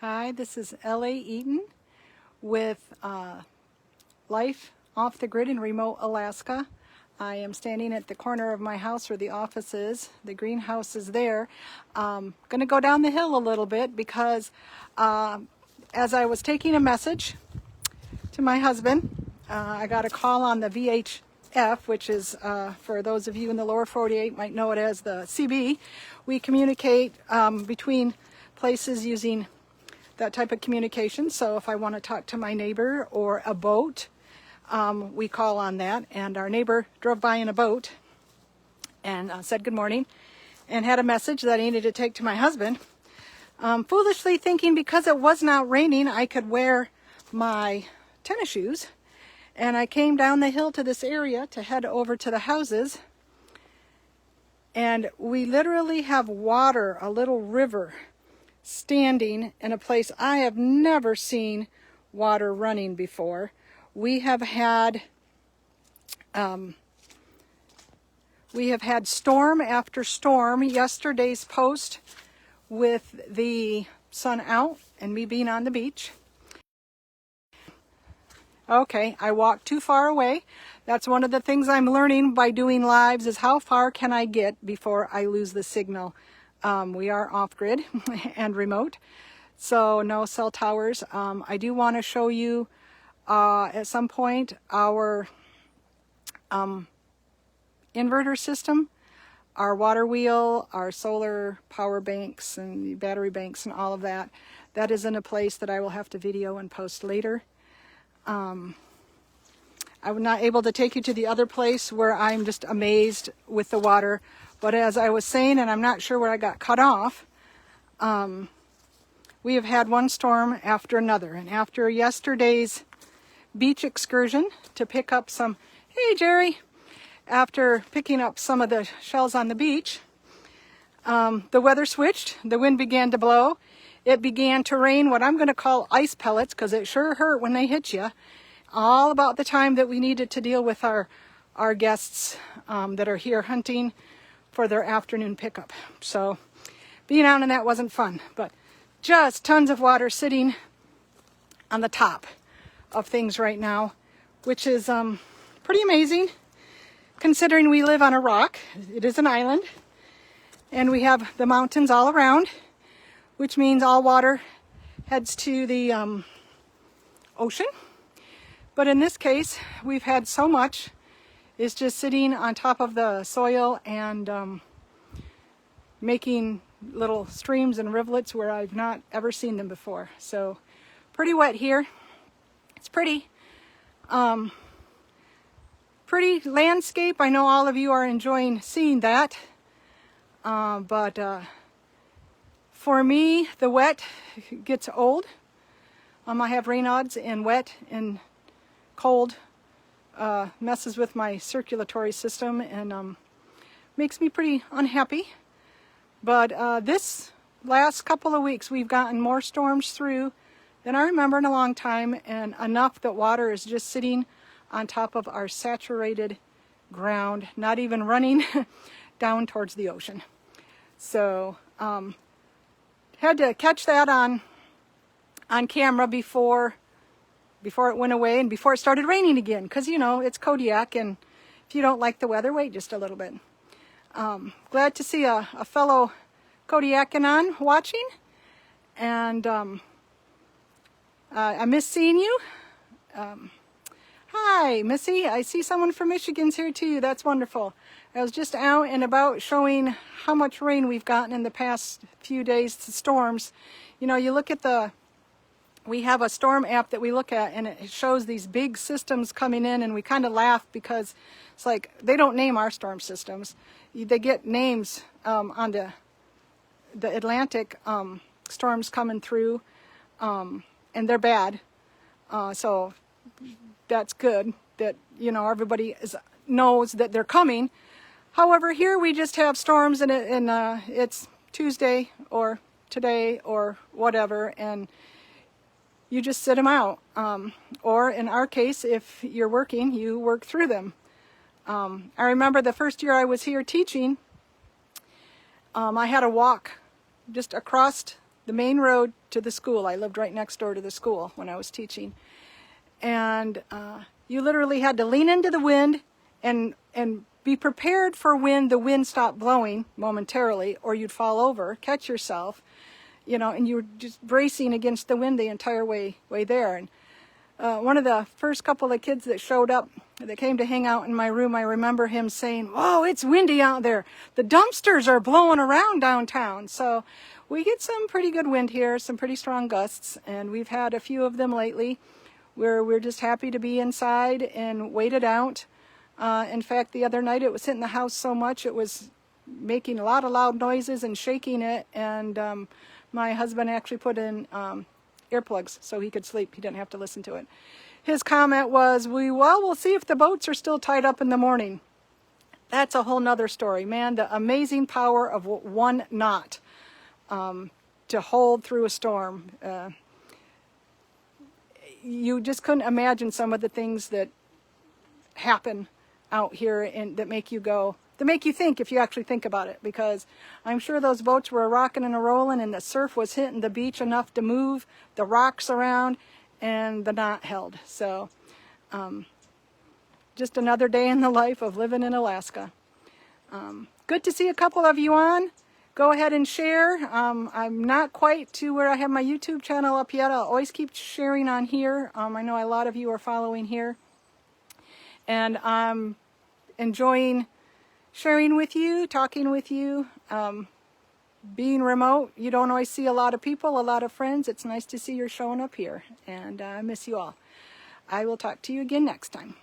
Hi, this is L.A. Eaton with Life Off the Grid in remote Alaska. I am standing at the corner of my house where the office is. The greenhouse is there. Going to go down the hill a little bit because as I was taking a message to my husband, I got a call on the VHF, which is, for those of you in the lower 48 might know it as the CB. We communicate between places using that type of communication. So if I want to talk to my neighbor or a boat, we call on that. And our neighbor drove by in a boat and said good morning and had a message that I needed to take to my husband. Foolishly thinking because it was not raining, I could wear my tennis shoes. And I came down the hill to this area to head over to the houses. And we literally have water, a little river, standing in a place I have never seen water running before. We have had storm after storm. Yesterday's post with the sun out and me being on the beach. Okay, I walked too far away. That's one of the things I'm learning by doing lives is how far can I get before I lose the signal. We are off-grid and remote, so no cell towers. I do want to show you at some point our inverter system, our water wheel, our solar power banks and battery banks and all of that. That is in a place that I will have to video and post later. I was not able to take you to the other place where I'm just amazed with the water. But as I was saying, and I'm not sure where I got cut off, we have had one storm after another. And after yesterday's beach excursion to pick up some, hey Jerry, after picking up some of the shells on the beach, the weather switched, the wind began to blow. It began to rain what I'm going to call ice pellets because it sure hurt when they hit you. All about the time that we needed to deal with our guests that are here hunting for their afternoon pickup. So being out in that wasn't fun, but just tons of water sitting on the top of things right now, which is pretty amazing considering we live on a rock. It is an island and we have the mountains all around, which means all water heads to the ocean. But in this case, we've had so much is just sitting on top of the soil and making little streams and rivulets where I've not ever seen them before. So pretty wet here. It's pretty. Pretty landscape. I know all of you are enjoying seeing that. But for me, the wet gets old. I have Raynaud's and wet and cold messes with my circulatory system and makes me pretty unhappy. But this last couple of weeks we've gotten more storms through than I remember in a long time, and enough that water is just sitting on top of our saturated ground, not even running down towards the ocean. So had to catch that on camera before it went away and before it started raining again, because you know it's Kodiak, and if you don't like the weather, wait just a little bit. Glad to see a fellow Kodiakan on watching, and I miss seeing you. Hi Missy, I see someone from Michigan's here too. That's wonderful. I was just out and about showing how much rain we've gotten in the past few days, the storms. You know, you look at we have a storm app that we look at and it shows these big systems coming in, and we kind of laugh because it's like they don't name our storm systems. They get names on the Atlantic storms coming through, and they're bad. So that's good that, you know, everybody knows that they're coming. However, here we just have storms and it's Tuesday or today or whatever, and you just sit them out. Or in our case, if you're working, you work through them. I remember the first year I was here teaching, I had to walk just across the main road to the school. I lived right next door to the school when I was teaching. And you literally had to lean into the wind and be prepared for when the wind stopped blowing momentarily, or you'd fall over, catch yourself, you know, and you were just bracing against the wind the entire way there. And one of the first couple of kids that showed up, that came to hang out in my room, I remember him saying, "Whoa, it's windy out there. The dumpsters are blowing around downtown." So we get some pretty good wind here, some pretty strong gusts, and we've had a few of them lately where we're just happy to be inside and wait it out. In fact, the other night it was hitting the house so much it was making a lot of loud noises and shaking it, and my husband actually put in earplugs so he could sleep. He didn't have to listen to it. His comment was, we'll see if the boats are still tied up in the morning. That's a whole nother story, man. The amazing power of one knot to hold through a storm. You just couldn't imagine some of the things that happen out here and that make you go, that make you think if you actually think about it, because I'm sure those boats were rocking and rolling and the surf was hitting the beach enough to move the rocks around, and the knot held. So just another day in the life of living in Alaska. Good to see a couple of you on. Go ahead and share. I'm not quite to where I have my YouTube channel up yet. I'll always keep sharing on here. I know a lot of you are following here. And I'm enjoying sharing with you, talking with you. Being remote, you don't always see a lot of people, a lot of friends. It's nice to see you're showing up here. And I miss you all. I will talk to you again next time.